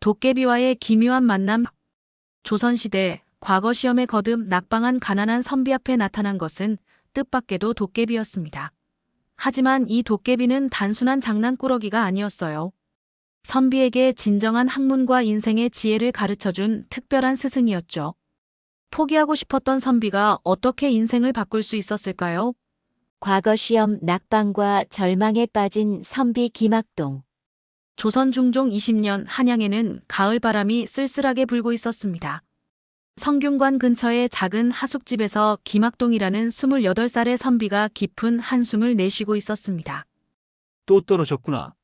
도깨비와의 기묘한 만남. 조선시대 과거 시험에 거듭 낙방한 가난한 선비 앞에 나타난 것은 뜻밖에도 도깨비였습니다. 하지만 이 도깨비는 단순한 장난꾸러기가 아니었어요. 선비에게 진정한 학문과 인생의 지혜를 가르쳐준 특별한 스승이었죠. 포기하고 싶었던 선비가 어떻게 인생을 바꿀 수 있었을까요? 과거 시험 낙방과 절망에 빠진 선비 김학동. 조선 중종 20년 한양에는 가을바람이 쓸쓸하게 불고 있었습니다. 성균관 근처의 작은 하숙집에서 김학동이라는 28살의 선비가 깊은 한숨을 내쉬고 있었습니다. 또 떨어졌구나.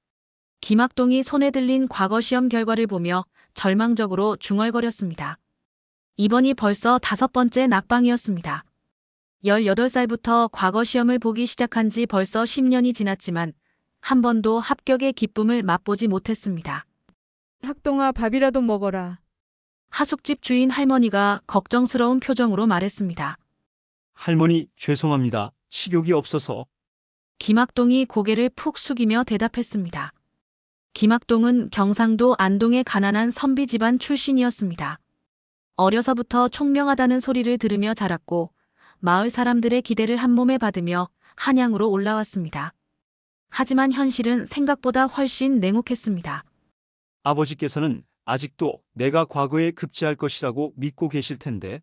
김학동이 손에 들린 과거 시험 결과를 보며 절망적으로 중얼거렸습니다. 이번이 벌써 5번째 낙방이었습니다. 18살부터 과거 시험을 보기 시작한 지 벌써 10년이 지났지만 한 번도 합격의 기쁨을 맛보지 못했습니다. 학동아, 밥이라도 먹어라. 하숙집 주인 할머니가 걱정스러운 표정으로 말했습니다. 할머니, 죄송합니다. 식욕이 없어서. 김학동이 고개를 푹 숙이며 대답했습니다. 김학동은 경상도 안동의 가난한 선비 집안 출신이었습니다. 어려서부터 총명하다는 소리를 들으며 자랐고 마을 사람들의 기대를 한 몸에 받으며 한양으로 올라왔습니다. 하지만 현실은 생각보다 훨씬 냉혹했습니다. 아버지께서는 아직도 내가 과거에 급제할 것이라고 믿고 계실 텐데.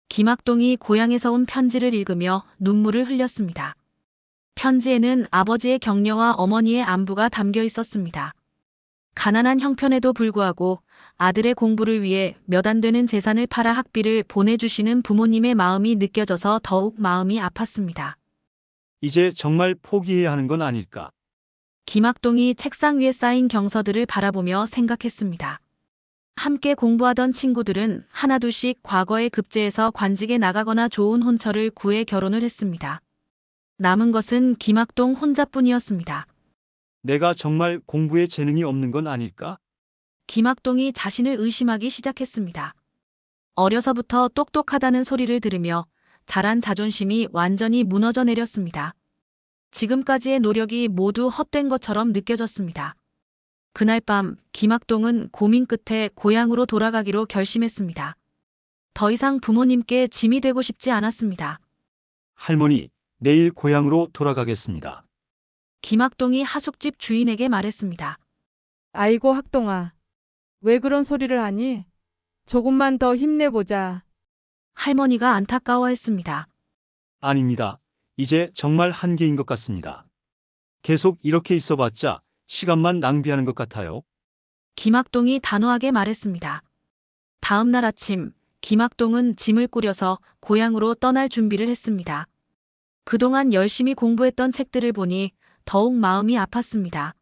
김학동이 고향에서 온 편지를 읽으며 눈물을 흘렸습니다. 편지에는 아버지의 격려와 어머니의 안부가 담겨 있었습니다. 가난한 형편에도 불구하고 아들의 공부를 위해 몇 안 되는 재산을 팔아 학비를 보내주시는 부모님의 마음이 느껴져서 더욱 마음이 아팠습니다. 이제 정말 포기해야 하는 건 아닐까? 김학동이 책상 위에 쌓인 경서들을 바라보며 생각했습니다. 함께 공부하던 친구들은 하나둘씩 과거의 급제에서 관직에 나가거나 좋은 혼처를 구해 결혼을 했습니다. 남은 것은 김학동 혼자뿐이었습니다. 내가 정말 공부에 재능이 없는 건 아닐까? 김학동이 자신을 의심하기 시작했습니다. 어려서부터 똑똑하다는 소리를 들으며 자란 자존심이 완전히 무너져 내렸습니다. 지금까지의 노력이 모두 헛된 것처럼 느껴졌습니다. 그날 밤 김학동은 고민 끝에 고향으로 돌아가기로 결심했습니다. 더 이상 부모님께 짐이 되고 싶지 않았습니다. 할머니, 내일 고향으로 돌아가겠습니다. 김학동이 하숙집 주인에게 말했습니다. 아이고, 학동아. 왜 그런 소리를 하니? 조금만 더 힘내보자. 할머니가 안타까워했습니다. 아닙니다. 이제 정말 한계인 것 같습니다. 계속 이렇게 있어봤자 시간만 낭비하는 것 같아요. 김학동이 단호하게 말했습니다. 다음 날 아침 김학동은 짐을 꾸려서 고향으로 떠날 준비를 했습니다. 그동안 열심히 공부했던 책들을 보니 더욱 마음이 아팠습니다.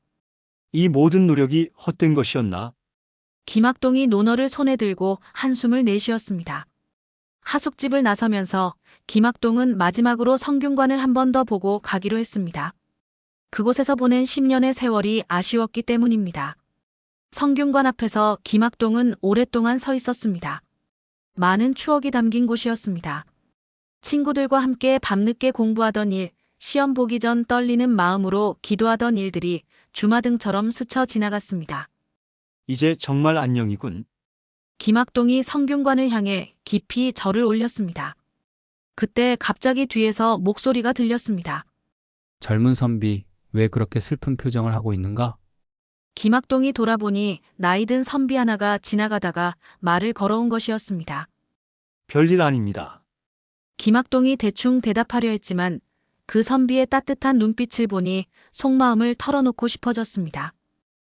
이 모든 노력이 헛된 것이었나? 김학동이 논어를 손에 들고 한숨을 내쉬었습니다. 하숙집을 나서면서 김학동은 마지막으로 성균관을 한 번 더 보고 가기로 했습니다. 그곳에서 보낸 10년의 세월이 아쉬웠기 때문입니다. 성균관 앞에서 김학동은 오랫동안 서 있었습니다. 많은 추억이 담긴 곳이었습니다. 친구들과 함께 밤늦게 공부하던 일, 시험 보기 전 떨리는 마음으로 기도하던 일들이 주마등처럼 스쳐 지나갔습니다. 이제 정말 안녕이군. 김학동이 성균관을 향해 깊이 절을 올렸습니다. 그때 갑자기 뒤에서 목소리가 들렸습니다. 젊은 선비, 왜 그렇게 슬픈 표정을 하고 있는가? 김학동이 돌아보니 나이든 선비 하나가 지나가다가 말을 걸어온 것이었습니다. 별일 아닙니다. 김학동이 대충 대답하려 했지만 그 선비의 따뜻한 눈빛을 보니 속마음을 털어놓고 싶어졌습니다.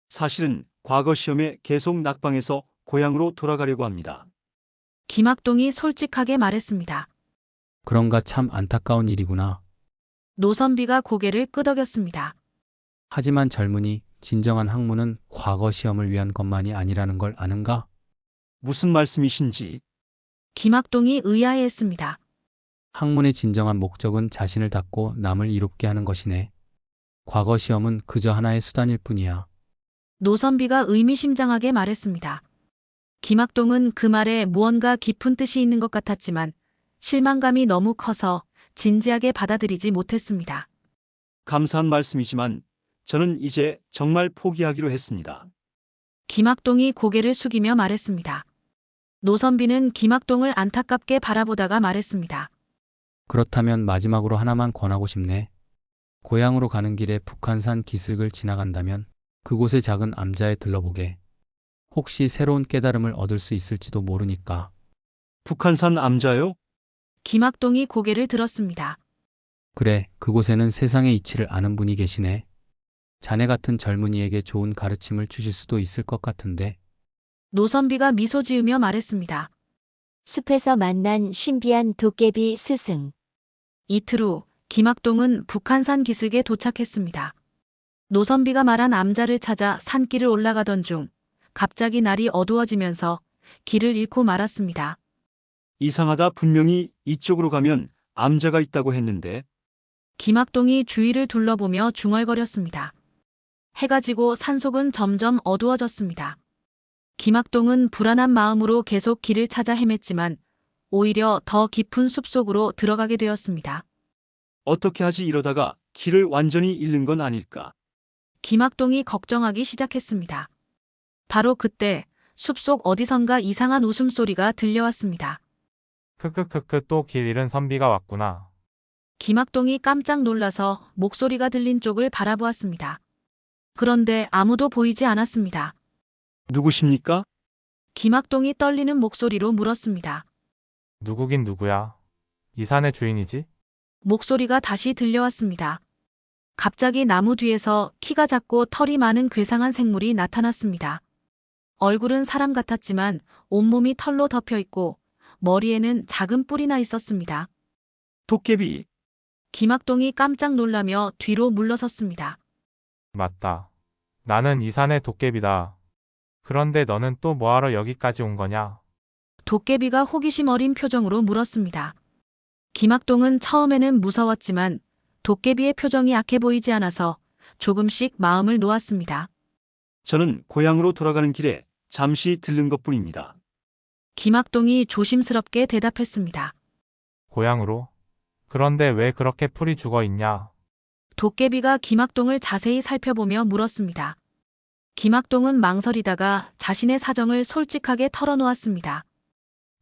사실은 과거 시험에 계속 낙방해서 고향으로 돌아가려고 합니다. 김학동이 솔직하게 말했습니다. 그런가 참 안타까운 일이구나. 노선비가 고개를 끄덕였습니다. 하지만 젊은이, 진정한 학문은 과거 시험을 위한 것만이 아니라는 걸 아는가? 무슨 말씀이신지. 김학동이 의아해했습니다. 학문의 진정한 목적은 자신을 닦고 남을 이롭게 하는 것이네. 과거 시험은 그저 하나의 수단일 뿐이야. 노선비가 의미심장하게 말했습니다. 김학동은 그 말에 무언가 깊은 뜻이 있는 것 같았지만 실망감이 너무 커서 진지하게 받아들이지 못했습니다. 감사한 말씀이지만 저는 이제 정말 포기하기로 했습니다. 김학동이 고개를 숙이며 말했습니다. 노선비는 김학동을 안타깝게 바라보다가 말했습니다. 그렇다면 마지막으로 하나만 권하고 싶네. 고향으로 가는 길에 북한산 기슭을 지나간다면 그곳의 작은 암자에 들러보게. 혹시 새로운 깨달음을 얻을 수 있을지도 모르니까. 북한산 암자요? 김학동이 고개를 들었습니다. 그래, 그곳에는 세상의 이치를 아는 분이 계시네. 자네 같은 젊은이에게 좋은 가르침을 주실 수도 있을 것 같은데. 노선비가 미소 지으며 말했습니다. 숲에서 만난 신비한 도깨비 스승. 이틀 후 김학동은 북한산 기슭에 도착했습니다. 노선비가 말한 암자를 찾아 산길을 올라가던 중 갑자기 날이 어두워지면서 길을 잃고 말았습니다. 이상하다. 분명히 이쪽으로 가면 암자가 있다고 했는데. 김학동이 주위를 둘러보며 중얼거렸습니다. 해가 지고 산속은 점점 어두워졌습니다. 김학동은 불안한 마음으로 계속 길을 찾아 헤맸지만 오히려 더 깊은 숲속으로 들어가게 되었습니다. 어떻게 하지? 이러다가 길을 완전히 잃는 건 아닐까? 김학동이 걱정하기 시작했습니다. 바로 그때 숲속 어디선가 이상한 웃음소리가 들려왔습니다. 크크크크 또 길 잃은 선비가 왔구나. 김학동이 깜짝 놀라서 목소리가 들린 쪽을 바라보았습니다. 그런데 아무도 보이지 않았습니다. 누구십니까? 김학동이 떨리는 목소리로 물었습니다. 누구긴 누구야. 이 산의 주인이지? 목소리가 다시 들려왔습니다. 갑자기 나무 뒤에서 키가 작고 털이 많은 괴상한 생물이 나타났습니다. 얼굴은 사람 같았지만 온몸이 털로 덮여 있고 머리에는 작은 뿔이 나 있었습니다. 도깨비. 김학동이 깜짝 놀라며 뒤로 물러섰습니다. 맞다. 나는 이 산의 도깨비다. 그런데 너는 또 뭐하러 여기까지 온 거냐? 도깨비가 호기심 어린 표정으로 물었습니다. 김학동은 처음에는 무서웠지만 도깨비의 표정이 악해 보이지 않아서 조금씩 마음을 놓았습니다. 저는 고향으로 돌아가는 길에 잠시 들른 것뿐입니다. 김학동이 조심스럽게 대답했습니다. 고향으로? 그런데 왜 그렇게 풀이 죽어 있냐? 도깨비가 김학동을 자세히 살펴보며 물었습니다. 김학동은 망설이다가 자신의 사정을 솔직하게 털어놓았습니다.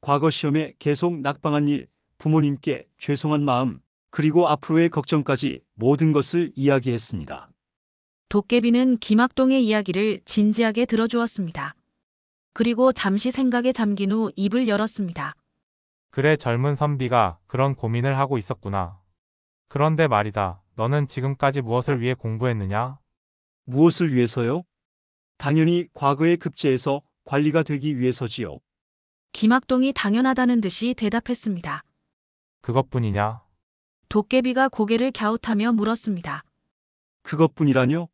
과거 시험에 계속 낙방한 일, 부모님께 죄송한 마음, 그리고 앞으로의 걱정까지 모든 것을 이야기했습니다. 도깨비는 김학동의 이야기를 진지하게 들어주었습니다. 그리고 잠시 생각에 잠긴 후 입을 열었습니다. 그래 젊은 선비가 그런 고민을 하고 있었구나. 그런데 말이다. 너는 지금까지 무엇을 위해 공부했느냐? 무엇을 위해서요? 당연히 과거의 급제에서 관리가 되기 위해서지요. 김학동이 당연하다는 듯이 대답했습니다. 그것뿐이냐? 도깨비가 고개를 갸웃하며 물었습니다. 그것뿐이라뇨?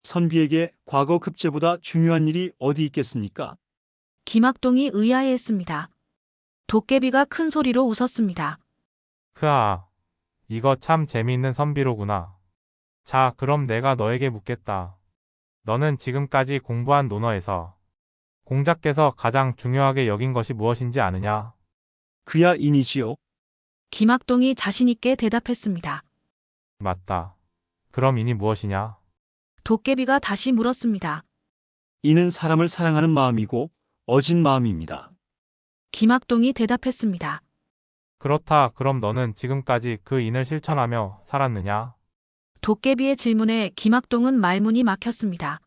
선비에게 과거 급제보다 중요한 일이 어디 있겠습니까? 김학동이 의아해했습니다. 도깨비가 큰 소리로 웃었습니다. 크아, 이거 참 재미있는 선비로구나. 자, 그럼 내가 너에게 묻겠다. 너는 지금까지 공부한 논어에서 공자께서 가장 중요하게 여긴 것이 무엇인지 아느냐? 그야 인이지요. 김학동이 자신있게 대답했습니다. 맞다. 그럼 인이 무엇이냐? 도깨비가 다시 물었습니다. 이는 사람을 사랑하는 마음이고 어진 마음입니다. 김학동이 대답했습니다. 그렇다. 그럼 너는 지금까지 그 인을 실천하며 살았느냐? 도깨비의 질문에 김학동은 말문이 막혔습니다.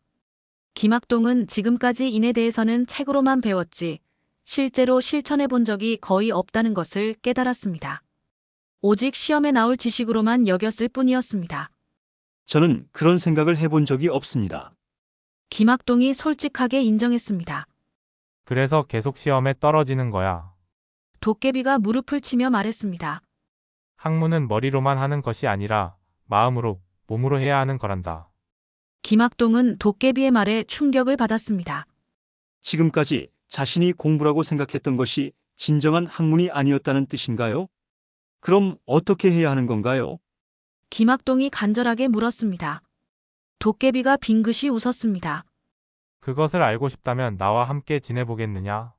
김학동은 지금까지 인에 대해서는 책으로만 배웠지 실제로 실천해 본 적이 거의 없다는 것을 깨달았습니다. 오직 시험에 나올 지식으로만 여겼을 뿐이었습니다. 저는 그런 생각을 해본 적이 없습니다. 김학동이 솔직하게 인정했습니다. 그래서 계속 시험에 떨어지는 거야. 도깨비가 무릎을 치며 말했습니다. 학문은 머리로만 하는 것이 아니라 마음으로, 몸으로 해야 하는 거란다. 김학동은 도깨비의 말에 충격을 받았습니다. 지금까지 자신이 공부라고 생각했던 것이 진정한 학문이 아니었다는 뜻인가요? 그럼 어떻게 해야 하는 건가요? 김학동이 간절하게 물었습니다. 도깨비가 빙긋이 웃었습니다. 그것을 알고 싶다면 나와 함께 지내보겠느냐?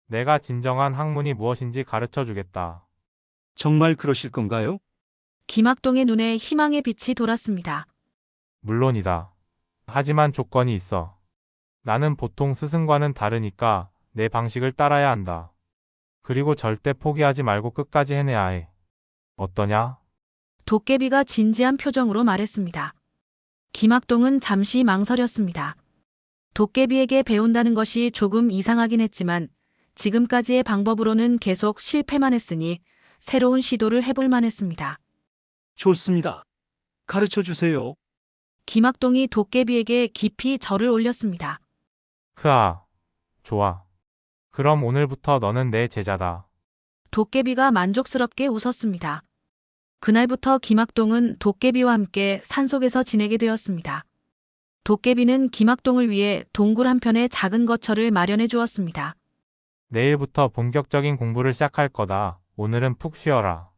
내가 진정한 학문이 무엇인지 가르쳐 주겠다. 정말 그러실 건가요? 김학동의 눈에 희망의 빛이 돌았습니다. 물론이다. 하지만 조건이 있어. 나는 보통 스승과는 다르니까 내 방식을 따라야 한다. 그리고 절대 포기하지 말고 끝까지 해내야 해. 어떠냐? 도깨비가 진지한 표정으로 말했습니다. 김학동은 잠시 망설였습니다. 도깨비에게 배운다는 것이 조금 이상하긴 했지만 지금까지의 방법으로는 계속 실패만 했으니 새로운 시도를 해볼 만했습니다. 좋습니다. 가르쳐 주세요. 김학동이 도깨비에게 깊이 절을 올렸습니다. 크아. 좋아. 그럼 오늘부터 너는 내 제자다. 도깨비가 만족스럽게 웃었습니다. 그날부터 김학동은 도깨비와 함께 산속에서 지내게 되었습니다. 도깨비는 김학동을 위해 동굴 한편에 작은 거처를 마련해 주었습니다. 내일부터 본격적인 공부를 시작할 거다. 오늘은 푹 쉬어라.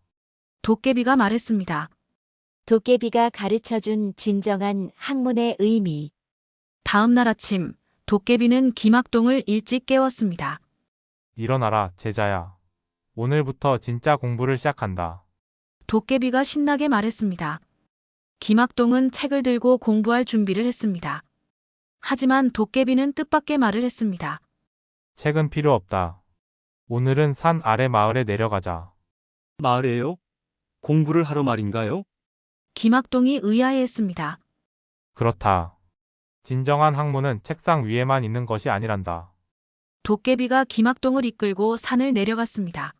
도깨비가 말했습니다. 도깨비가 가르쳐준 진정한 학문의 의미. 다음 날 아침, 도깨비는 김학동을 일찍 깨웠습니다. 일어나라, 제자야. 오늘부터 진짜 공부를 시작한다. 도깨비가 신나게 말했습니다. 김학동은 책을 들고 공부할 준비를 했습니다. 하지만 도깨비는 뜻밖의 말을 했습니다. 책은 필요 없다. 오늘은 산 아래 마을에 내려가자. 마을에요? 공부를 하러 말인가요? 김학동이 의아해했습니다. 그렇다. 진정한 학문은 책상 위에만 있는 것이 아니란다. 도깨비가 김학동을 이끌고 산을 내려갔습니다.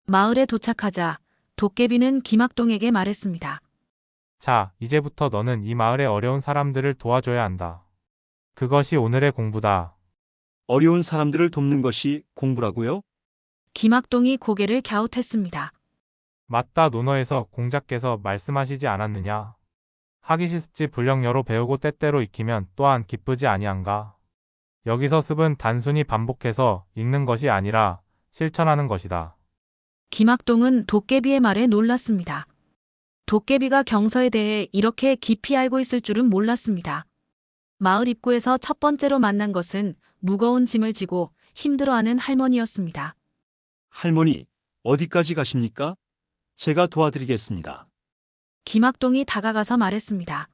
마을에 도착하자 도깨비는 김학동에게 말했습니다. 자, 이제부터 너는 이 마을의 어려운 사람들을 도와줘야 한다. 그것이 오늘의 공부다. 어려운 사람들을 돕는 것이 공부라고요? 김학동이 고개를 갸웃했습니다. 맞다, 논어에서 공자께서 말씀하시지 않았느냐. 하기 싫지 불령여로 배우고 때때로 익히면 또한 기쁘지 아니한가. 여기서 습은 단순히 반복해서 읽는 것이 아니라 실천하는 것이다. 김학동은 도깨비의 말에 놀랐습니다. 도깨비가 경서에 대해 이렇게 깊이 알고 있을 줄은 몰랐습니다. 마을 입구에서 첫 번째로 만난 것은 무거운 짐을 지고 힘들어하는 할머니였습니다. 할머니, 어디까지 가십니까? 제가 도와드리겠습니다. 김학동이 다가가서 말했습니다.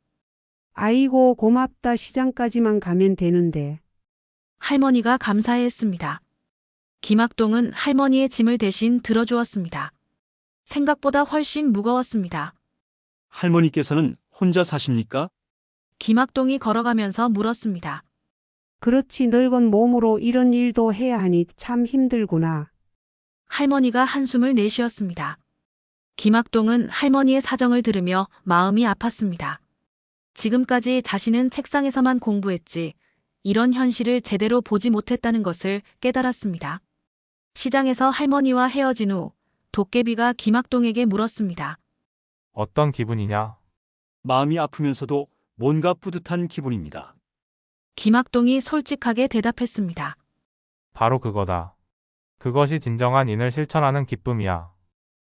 아이고 고맙다. 시장까지만 가면 되는데. 할머니가 감사해했습니다. 김학동은 할머니의 짐을 대신 들어주었습니다. 생각보다 훨씬 무거웠습니다. 할머니께서는 혼자 사십니까? 김학동이 걸어가면서 물었습니다. 그렇지 늙은 몸으로 이런 일도 해야 하니 참 힘들구나. 할머니가 한숨을 내쉬었습니다. 김학동은 할머니의 사정을 들으며 마음이 아팠습니다. 지금까지 자신은 책상에서만 공부했지 이런 현실을 제대로 보지 못했다는 것을 깨달았습니다. 시장에서 할머니와 헤어진 후 도깨비가 김학동에게 물었습니다. 어떤 기분이냐? 마음이 아프면서도 뭔가 뿌듯한 기분입니다. 김학동이 솔직하게 대답했습니다. 바로 그거다. 그것이 진정한 인을 실천하는 기쁨이야.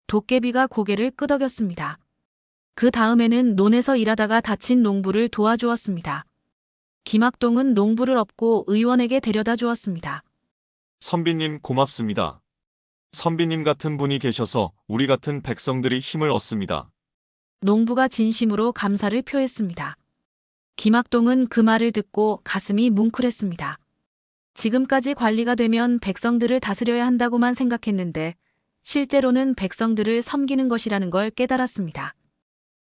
도깨비가 고개를 끄덕였습니다. 그 다음에는 논에서 일하다가 다친 농부를 도와주었습니다. 김학동은 농부를 업고 의원에게 데려다 주었습니다. 선비님 고맙습니다. 선비님 같은 분이 계셔서 우리 같은 백성들이 힘을 얻습니다. 농부가 진심으로 감사를 표했습니다. 김학동은 그 말을 듣고 가슴이 뭉클했습니다. 지금까지 관리가 되면 백성들을 다스려야 한다고만 생각했는데 실제로는 백성들을 섬기는 것이라는 걸 깨달았습니다.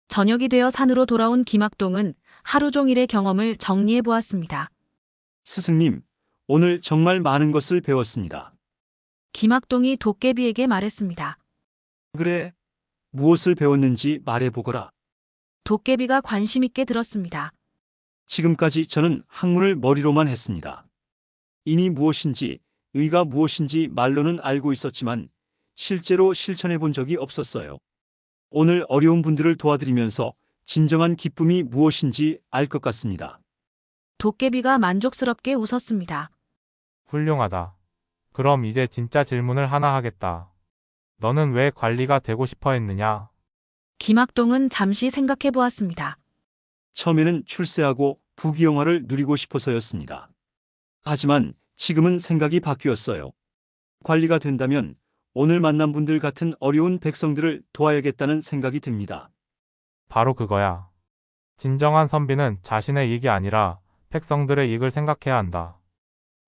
저녁이 되어 산으로 돌아온 김학동은 하루 종일의 경험을 정리해 보았습니다. 스승님, 오늘 정말 많은 것을 배웠습니다. 김학동이 도깨비에게 말했습니다. 그래, 무엇을 배웠는지 말해보거라. 도깨비가 관심 있게 들었습니다. 지금까지 저는 학문을 머리로만 했습니다. 인이 무엇인지, 의가 무엇인지 말로는 알고 있었지만 실제로 실천해 본 적이 없었어요. 오늘 어려운 분들을 도와드리면서 진정한 기쁨이 무엇인지 알 것 같습니다. 도깨비가 만족스럽게 웃었습니다. 훌륭하다. 그럼 이제 진짜 질문을 하나 하겠다. 너는 왜 관리가 되고 싶어 했느냐? 김학동은 잠시 생각해 보았습니다. 처음에는 출세하고 부귀영화를 누리고 싶어서였습니다. 하지만 지금은 생각이 바뀌었어요. 관리가 된다면 오늘 만난 분들 같은 어려운 백성들을 도와야겠다는 생각이 듭니다. 바로 그거야. 진정한 선비는 자신의 이익이 아니라 백성들의 이익을 생각해야 한다.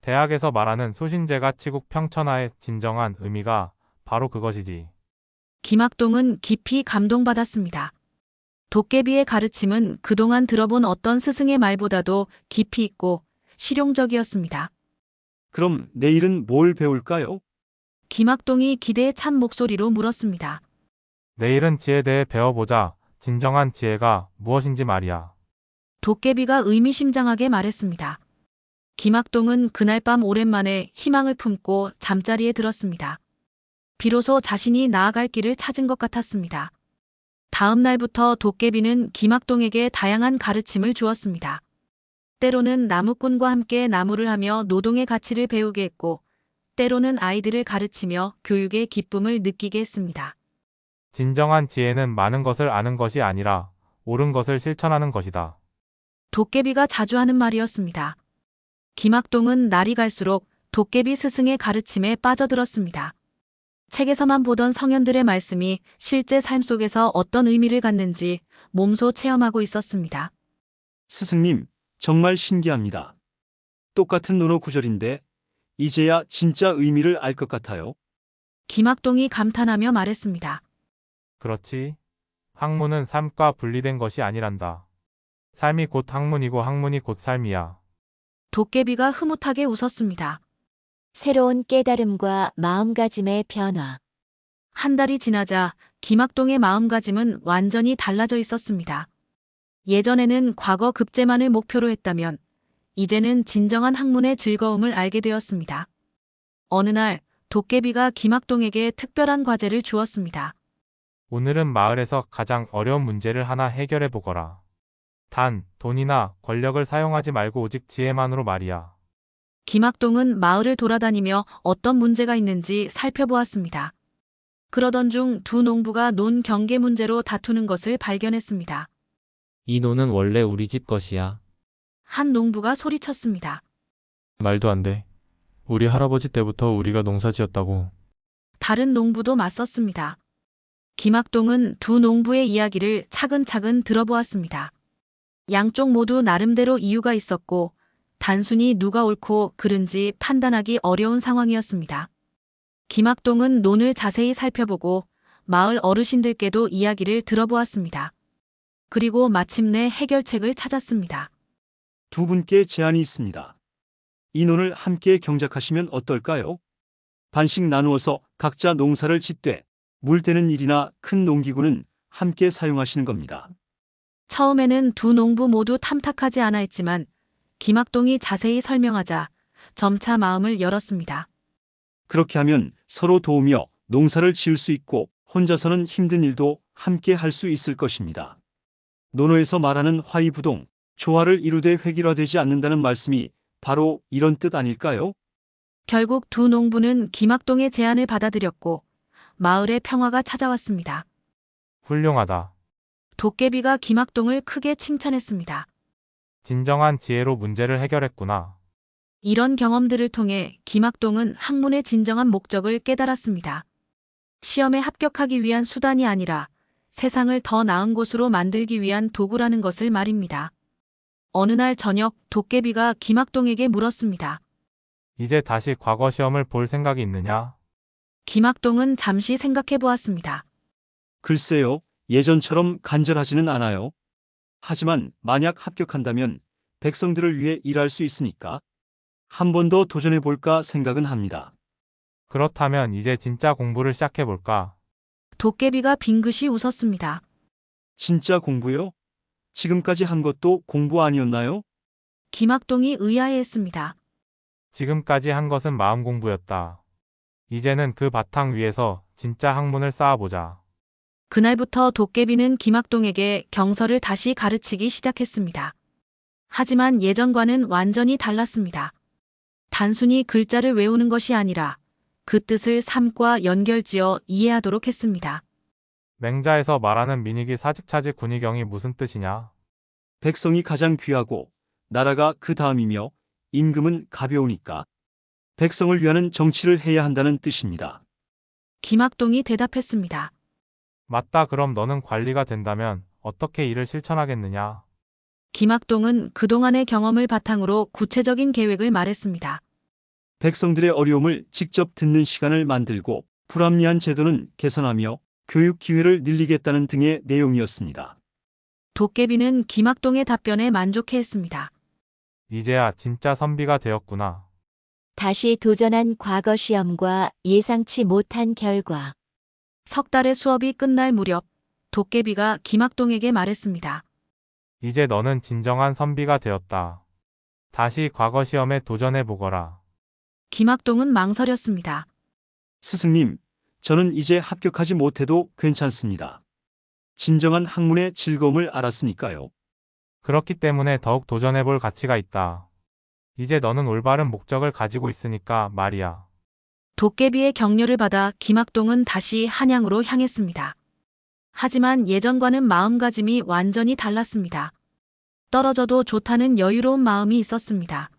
대학에서 말하는 수신제가 치국 평천하의 진정한 의미가 바로 그것이지. 김학동은 깊이 감동받았습니다. 도깨비의 가르침은 그동안 들어본 어떤 스승의 말보다도 깊이 있고 실용적이었습니다. 그럼 내일은 뭘 배울까요? 김학동이 기대에 찬 목소리로 물었습니다. 내일은 지혜에 대해 배워보자. 진정한 지혜가 무엇인지 말이야. 도깨비가 의미심장하게 말했습니다. 김학동은 그날 밤 오랜만에 희망을 품고 잠자리에 들었습니다. 비로소 자신이 나아갈 길을 찾은 것 같았습니다. 다음 날부터 도깨비는 김학동에게 다양한 가르침을 주었습니다. 때로는 나무꾼과 함께 나무를 하며 노동의 가치를 배우게 했고, 때로는 아이들을 가르치며 교육의 기쁨을 느끼게 했습니다. 진정한 지혜는 많은 것을 아는 것이 아니라 옳은 것을 실천하는 것이다. 도깨비가 자주 하는 말이었습니다. 김학동은 날이 갈수록 도깨비 스승의 가르침에 빠져들었습니다. 책에서만 보던 성현들의 말씀이 실제 삶 속에서 어떤 의미를 갖는지 몸소 체험하고 있었습니다. 스승님, 정말 신기합니다. 똑같은 논어 구절인데 이제야 진짜 의미를 알 것 같아요. 김학동이 감탄하며 말했습니다. 그렇지. 학문은 삶과 분리된 것이 아니란다. 삶이 곧 학문이고 학문이 곧 삶이야. 도깨비가 흐뭇하게 웃었습니다. 새로운 깨달음과 마음가짐의 변화. 한 달이 지나자 김학동의 마음가짐은 완전히 달라져 있었습니다. 예전에는 과거 급제만을 목표로 했다면 이제는 진정한 학문의 즐거움을 알게 되었습니다. 어느 날 도깨비가 김학동에게 특별한 과제를 주었습니다. 오늘은 마을에서 가장 어려운 문제를 하나 해결해 보거라. 단, 돈이나 권력을 사용하지 말고 오직 지혜만으로 말이야. 김학동은 마을을 돌아다니며 어떤 문제가 있는지 살펴보았습니다. 그러던 중 두 농부가 논 경계 문제로 다투는 것을 발견했습니다. 이 논은 원래 우리 집 것이야. 한 농부가 소리쳤습니다. 말도 안 돼. 우리 할아버지 때부터 우리가 농사 지었다고. 다른 농부도 맞섰습니다. 김학동은 두 농부의 이야기를 차근차근 들어보았습니다. 양쪽 모두 나름대로 이유가 있었고 단순히 누가 옳고 그른지 판단하기 어려운 상황이었습니다. 김학동은 논을 자세히 살펴보고 마을 어르신들께도 이야기를 들어보았습니다. 그리고 마침내 해결책을 찾았습니다. 두 분께 제안이 있습니다. 이 논을 함께 경작하시면 어떨까요? 반씩 나누어서 각자 농사를 짓되 물 대는 일이나 큰 농기구는 함께 사용하시는 겁니다. 처음에는 두 농부 모두 탐탁하지 않아 했지만 김학동이 자세히 설명하자 점차 마음을 열었습니다. 그렇게 하면 서로 도우며 농사를 지을 수 있고 혼자서는 힘든 일도 함께 할 수 있을 것입니다. 논어에서 말하는 화이부동, 조화를 이루되 획일화되지 않는다는 말씀이 바로 이런 뜻 아닐까요? 결국 두 농부는 김학동의 제안을 받아들였고 마을의 평화가 찾아왔습니다. 훌륭하다. 도깨비가 김학동을 크게 칭찬했습니다. 진정한 지혜로 문제를 해결했구나. 이런 경험들을 통해 김학동은 학문의 진정한 목적을 깨달았습니다. 시험에 합격하기 위한 수단이 아니라 세상을 더 나은 곳으로 만들기 위한 도구라는 것을 말입니다. 어느 날 저녁 도깨비가 김학동에게 물었습니다. 이제 다시 과거 시험을 볼 생각이 있느냐? 김학동은 잠시 생각해 보았습니다. 글쎄요, 예전처럼 간절하지는 않아요. 하지만 만약 합격한다면 백성들을 위해 일할 수 있으니까 한 번 더 도전해 볼까 생각은 합니다. 그렇다면 이제 진짜 공부를 시작해 볼까? 도깨비가 빙긋이 웃었습니다. 진짜 공부요? 지금까지 한 것도 공부 아니었나요? 김학동이 의아해했습니다. 지금까지 한 것은 마음 공부였다. 이제는 그 바탕 위에서 진짜 학문을 쌓아보자. 그날부터 도깨비는 김학동에게 경서를 다시 가르치기 시작했습니다. 하지만 예전과는 완전히 달랐습니다. 단순히 글자를 외우는 것이 아니라 그 뜻을 삶과 연결지어 이해하도록 했습니다. 맹자에서 말하는 민익이 사직차지 군의경이 무슨 뜻이냐? 백성이 가장 귀하고 나라가 그 다음이며 임금은 가벼우니까 백성을 위하는 정치를 해야 한다는 뜻입니다. 김학동이 대답했습니다. 맞다. 그럼 너는 관리가 된다면 어떻게 이를 실천하겠느냐? 김학동은 그동안의 경험을 바탕으로 구체적인 계획을 말했습니다. 백성들의 어려움을 직접 듣는 시간을 만들고 불합리한 제도는 개선하며 교육 기회를 늘리겠다는 등의 내용이었습니다. 도깨비는 김학동의 답변에 만족해했습니다. 이제야 진짜 선비가 되었구나. 다시 도전한 과거 시험과 예상치 못한 결과. 석 달의 수업이 끝날 무렵 도깨비가 김학동에게 말했습니다. 이제 너는 진정한 선비가 되었다. 다시 과거 시험에 도전해 보거라. 김학동은 망설였습니다. 스승님, 저는 이제 합격하지 못해도 괜찮습니다. 진정한 학문의 즐거움을 알았으니까요. 그렇기 때문에 더욱 도전해 볼 가치가 있다. 이제 너는 올바른 목적을 가지고 있으니까 말이야. 도깨비의 격려를 받아 김학동은 다시 한양으로 향했습니다. 하지만 예전과는 마음가짐이 완전히 달랐습니다. 떨어져도 좋다는 여유로운 마음이 있었습니다.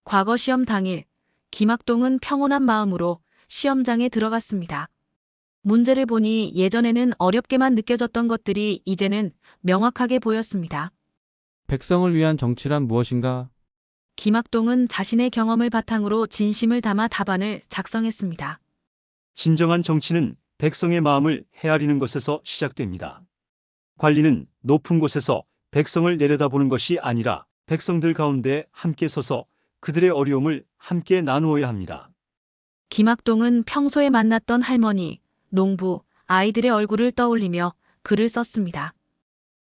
과거 시험 당일, 김학동은 평온한 마음으로 시험장에 들어갔습니다. 문제를 보니 예전에는 어렵게만 느껴졌던 것들이 이제는 명확하게 보였습니다. 백성을 위한 정치란 무엇인가? 김학동은 자신의 경험을 바탕으로 진심을 담아 답안을 작성했습니다. 진정한 정치는 백성의 마음을 헤아리는 것에서 시작됩니다. 관리는 높은 곳에서 백성을 내려다보는 것이 아니라 백성들 가운데 함께 서서 그들의 어려움을 함께 나누어야 합니다. 김학동은 평소에 만났던 할머니, 농부, 아이들의 얼굴을 떠올리며 글을 썼습니다.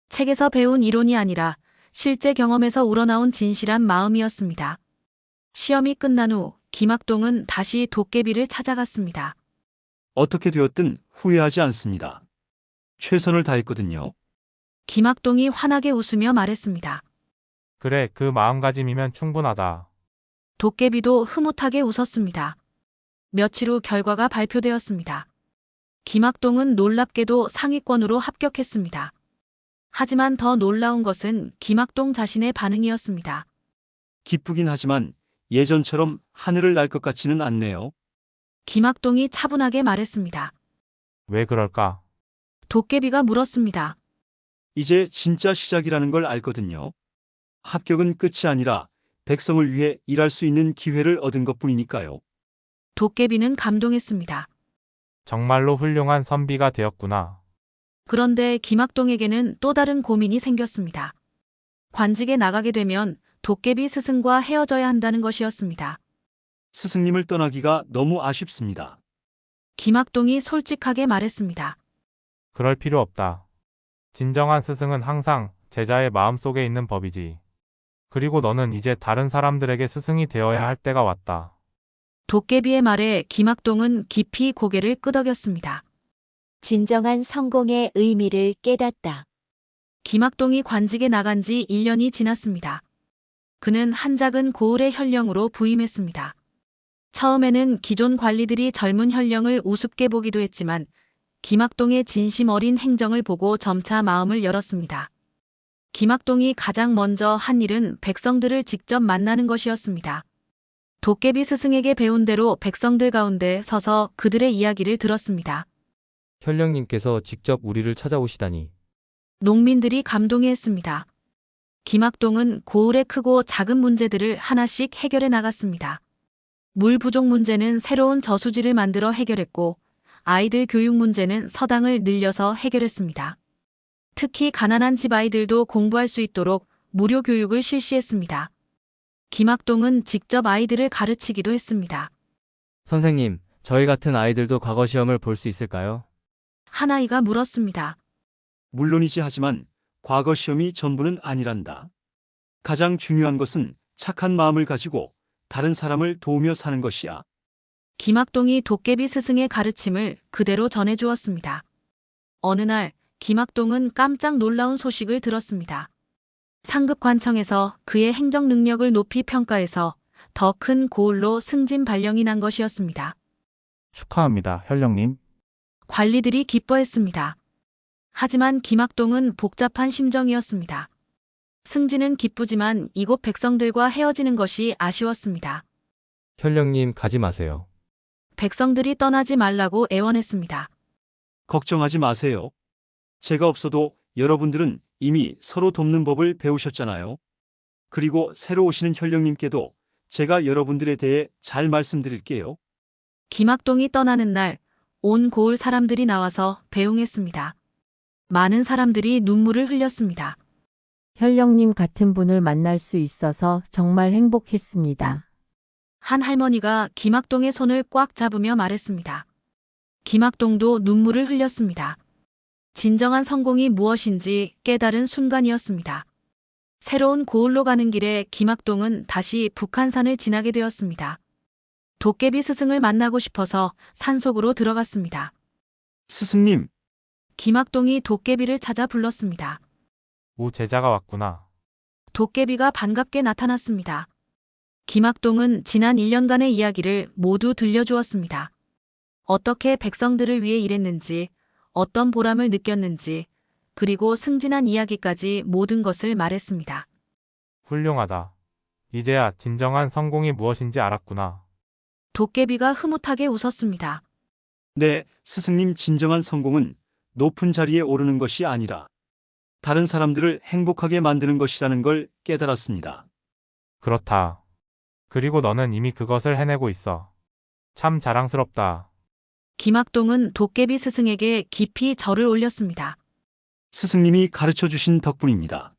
책에서 배운 이론이 아니라 실제 경험에서 우러나온 진실한 마음이었습니다. 시험이 끝난 후 김학동은 다시 도깨비를 찾아갔습니다. 어떻게 되었든 후회하지 않습니다. 최선을 다했거든요. 김학동이 환하게 웃으며 말했습니다. 그래, 그 마음가짐이면 충분하다. 도깨비도 흐뭇하게 웃었습니다. 며칠 후 결과가 발표되었습니다. 김학동은 놀랍게도 상위권으로 합격했습니다. 하지만 더 놀라운 것은 김학동 자신의 반응이었습니다. 기쁘긴 하지만 예전처럼 하늘을 날 것 같지는 않네요. 김학동이 차분하게 말했습니다. 왜 그럴까? 도깨비가 물었습니다. 이제 진짜 시작이라는 걸 알거든요. 합격은 끝이 아니라 백성을 위해 일할 수 있는 기회를 얻은 것뿐이니까요. 도깨비는 감동했습니다. 정말로 훌륭한 선비가 되었구나. 그런데 김학동에게는 또 다른 고민이 생겼습니다. 관직에 나가게 되면 도깨비 스승과 헤어져야 한다는 것이었습니다. 스승님을 떠나기가 너무 아쉽습니다. 김학동이 솔직하게 말했습니다. 그럴 필요 없다. 진정한 스승은 항상 제자의 마음속에 있는 법이지. 그리고 너는 이제 다른 사람들에게 스승이 되어야 할 때가 왔다. 도깨비의 말에 김학동은 깊이 고개를 끄덕였습니다. 진정한 성공의 의미를 깨닫다. 김학동이 관직에 나간 지 1년이 지났습니다. 그는 한 작은 고을의 현령으로 부임했습니다. 처음에는 기존 관리들이 젊은 현령을 우습게 보기도 했지만 김학동의 진심 어린 행정을 보고 점차 마음을 열었습니다. 김학동이 가장 먼저 한 일은 백성들을 직접 만나는 것이었습니다. 도깨비 스승에게 배운 대로 백성들 가운데 서서 그들의 이야기를 들었습니다. 현령님께서 직접 우리를 찾아오시다니. 농민들이 감동해했습니다. 김학동은 고을의 크고 작은 문제들을 하나씩 해결해 나갔습니다. 물 부족 문제는 새로운 저수지를 만들어 해결했고 아이들 교육 문제는 서당을 늘려서 해결했습니다. 특히 가난한 집 아이들도 공부할 수 있도록 무료 교육을 실시했습니다. 김학동은 직접 아이들을 가르치기도 했습니다. 선생님, 저희 같은 아이들도 과거 시험을 볼 수 있을까요? 한 아이가 물었습니다. 물론이지 하지만 과거 시험이 전부는 아니란다. 가장 중요한 것은 착한 마음을 가지고 다른 사람을 도우며 사는 것이야. 김학동이 도깨비 스승의 가르침을 그대로 전해주었습니다. 어느 날 김학동은 깜짝 놀라운 소식을 들었습니다. 상급관청에서 그의 행정 능력을 높이 평가해서 더 큰 고을로 승진 발령이 난 것이었습니다. 축하합니다, 현령님. 관리들이 기뻐했습니다. 하지만 김학동은 복잡한 심정이었습니다. 승진은 기쁘지만 이곳 백성들과 헤어지는 것이 아쉬웠습니다. 현령님 가지 마세요. 백성들이 떠나지 말라고 애원했습니다. 걱정하지 마세요. 제가 없어도 여러분들은 이미 서로 돕는 법을 배우셨잖아요. 그리고 새로 오시는 현령님께도 제가 여러분들에 대해 잘 말씀드릴게요. 김학동이 떠나는 날, 온 고을 사람들이 나와서 배웅했습니다. 많은 사람들이 눈물을 흘렸습니다. 현령님 같은 분을 만날 수 있어서 정말 행복했습니다. 한 할머니가 김학동의 손을 꽉 잡으며 말했습니다. 김학동도 눈물을 흘렸습니다. 진정한 성공이 무엇인지 깨달은 순간이었습니다. 새로운 고을로 가는 길에 김학동은 다시 북한산을 지나게 되었습니다. 도깨비 스승을 만나고 싶어서 산속으로 들어갔습니다. 스승님, 김학동이 도깨비를 찾아 불렀습니다. 오, 제자가 왔구나. 도깨비가 반갑게 나타났습니다. 김학동은 지난 1년간의 이야기를 모두 들려주었습니다. 어떻게 백성들을 위해 일했는지, 어떤 보람을 느꼈는지, 그리고 승진한 이야기까지 모든 것을 말했습니다. 훌륭하다. 이제야 진정한 성공이 무엇인지 알았구나. 도깨비가 흐뭇하게 웃었습니다. 네, 스승님 진정한 성공은 높은 자리에 오르는 것이 아니라 다른 사람들을 행복하게 만드는 것이라는 걸 깨달았습니다. 그렇다. 그리고 너는 이미 그것을 해내고 있어. 참 자랑스럽다. 김학동은 도깨비 스승에게 깊이 절을 올렸습니다. 스승님이 가르쳐 주신 덕분입니다.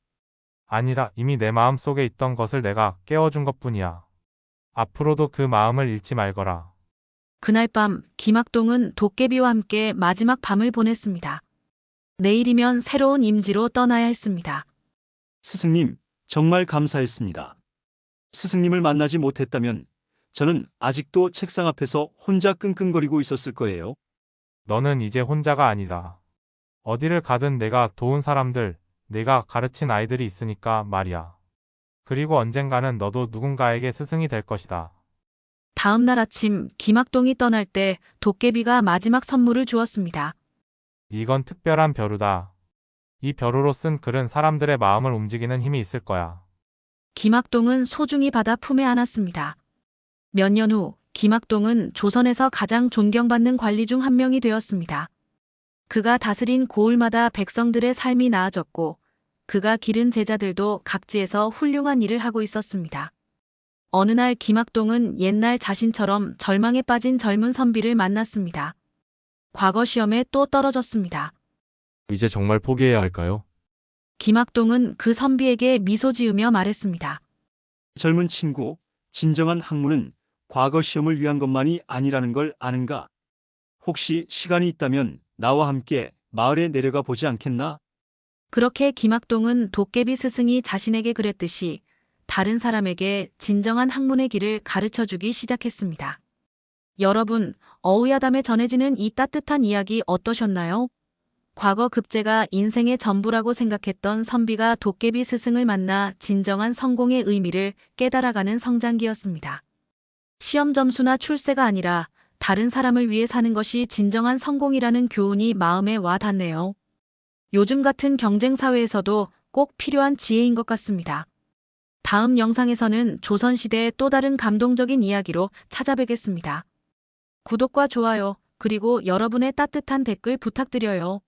아니라 이미 내 마음 속에 있던 것을 내가 깨워준 것뿐이야. 앞으로도 그 마음을 잃지 말거라. 그날 밤 김학동은 도깨비와 함께 마지막 밤을 보냈습니다. 내일이면 새로운 임지로 떠나야 했습니다. 스승님, 정말 감사했습니다. 스승님을 만나지 못했다면 저는 아직도 책상 앞에서 혼자 끙끙거리고 있었을 거예요. 너는 이제 혼자가 아니다. 어디를 가든 내가 도운 사람들, 내가 가르친 아이들이 있으니까 말이야. 그리고 언젠가는 너도 누군가에게 스승이 될 것이다. 다음 날 아침 김학동이 떠날 때 도깨비가 마지막 선물을 주었습니다. 이건 특별한 벼루다. 이 벼루로 쓴 글은 사람들의 마음을 움직이는 힘이 있을 거야. 김학동은 소중히 받아 품에 안았습니다. 몇 년 후 김학동은 조선에서 가장 존경받는 관리 중 한 명이 되었습니다. 그가 다스린 고을마다 백성들의 삶이 나아졌고 그가 기른 제자들도 각지에서 훌륭한 일을 하고 있었습니다. 어느 날 김학동은 옛날 자신처럼 절망에 빠진 젊은 선비를 만났습니다. 과거 시험에 또 떨어졌습니다. 이제 정말 포기해야 할까요? 김학동은 그 선비에게 미소 지으며 말했습니다. 젊은 친구, 진정한 학문은 과거 시험을 위한 것만이 아니라는 걸 아는가? 혹시 시간이 있다면 나와 함께 마을에 내려가 보지 않겠나? 그렇게 김학동은 도깨비 스승이 자신에게 그랬듯이 다른 사람에게 진정한 학문의 길을 가르쳐주기 시작했습니다. 여러분, 어우야담에 전해지는 이 따뜻한 이야기 어떠셨나요? 과거 급제가 인생의 전부라고 생각했던 선비가 도깨비 스승을 만나 진정한 성공의 의미를 깨달아가는 성장기였습니다. 시험 점수나 출세가 아니라 다른 사람을 위해 사는 것이 진정한 성공이라는 교훈이 마음에 와 닿네요. 요즘 같은 경쟁 사회에서도 꼭 필요한 지혜인 것 같습니다. 다음 영상에서는 조선시대의 또 다른 감동적인 이야기로 찾아뵙겠습니다. 구독과 좋아요, 그리고 여러분의 따뜻한 댓글 부탁드려요.